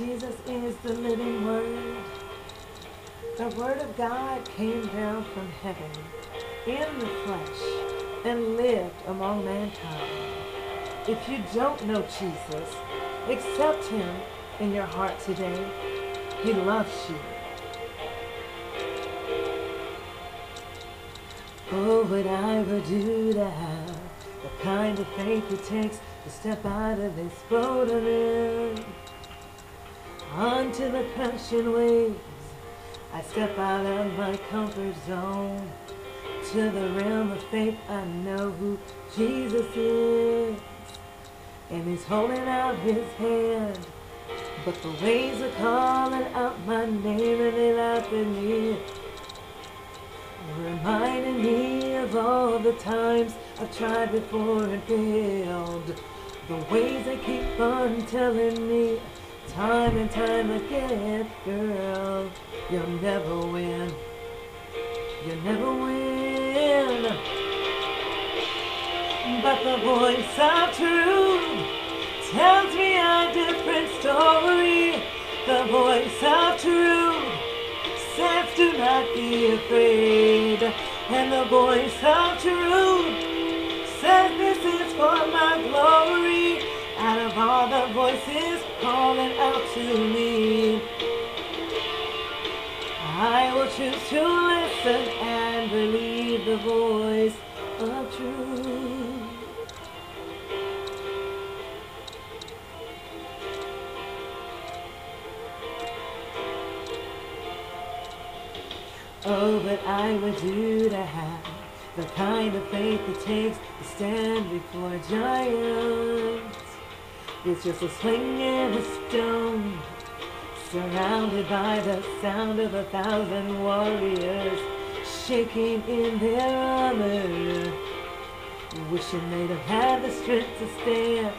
Jesus is the living Word. The Word of God came down from heaven in the flesh and lived among mankind. If you don't know Jesus, accept Him in your heart today. He loves you. Oh, what I would do to have the kind of faith it takes to step out of this boat I'm in. Onto the crashing waves, I step out of my comfort zone. To the realm of faith, I know who Jesus is. And He's holding out His hand, but the waves are calling out my name and they laugh at me, reminding me of all the times I've tried before and failed. The ways they keep on telling me time and time again, girl, you'll never win. You'll never win. But the voice of truth tells me a different story. The voice of truth says do not be afraid. And the voice of truth says this is for my glory. Out of all the voices calling out to me, I will choose to listen and believe the voice of truth. Oh, what I would do to have the kind of faith it takes to stand before giants. It's just a sling and a stone, surrounded by the sound of 1,000 warriors, shaking in their armor, wishing they'd have had the strength to stand.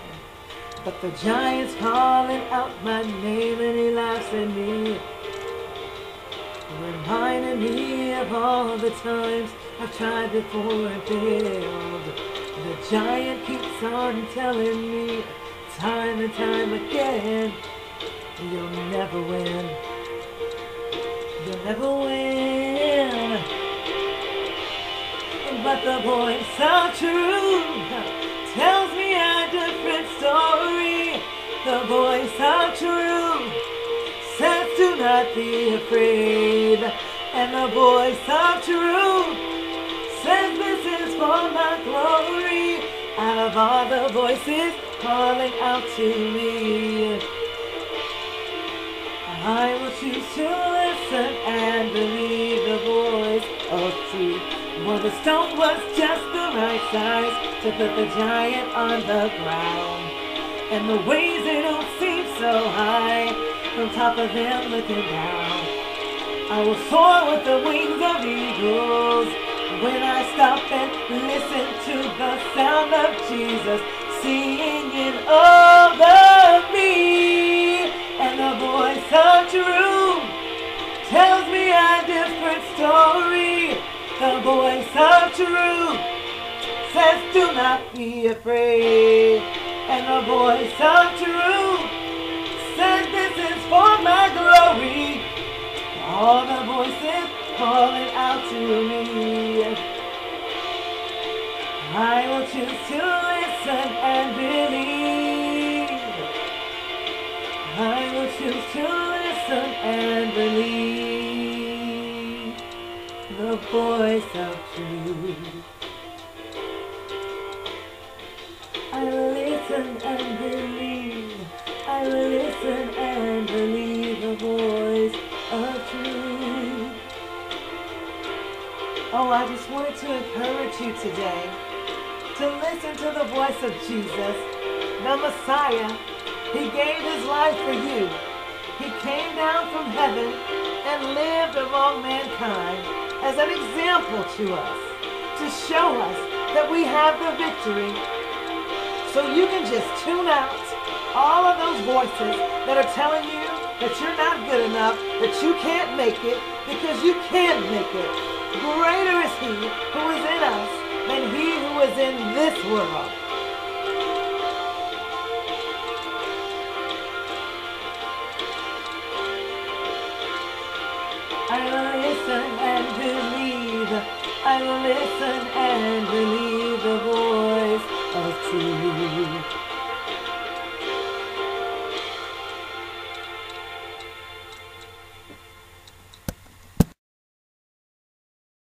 But the giant's calling out my name and he laughs at me, reminding me of all the times I've tried before and failed. The giant keeps on telling me time and time again, you'll never win. You'll never win. But the voice of truth tells me a different story. The voice of truth says do not be afraid. And the voice of truth says this is for my glory. Out of all the voices calling out to me, I will choose to listen and believe the voice of truth. Well, the stone was just the right size to put the giant on the ground, and the waves they don't seem so high from top of them looking down. I will soar with the wings of eagles when I stop and listen to the sound of Jesus singing over me. And the voice of truth tells me a different story. The voice of truth says do not be afraid. And the voice of truth says this is for my glory. All the voices calling out to me, I will choose to listen and believe. I will choose to listen and believe the voice of truth. I will listen and believe. I will listen and believe the voice of truth. Oh, I just wanted to encourage you today to listen to the voice of Jesus, the Messiah. He gave His life for you. He came down from heaven and lived among mankind as an example to us, to show us that we have the victory. So you can just tune out all of those voices that are telling you that you're not good enough, that you can't make it, because you can make it. Greater is He who is in us than he who is in this world. I will listen and believe. I will listen and believe the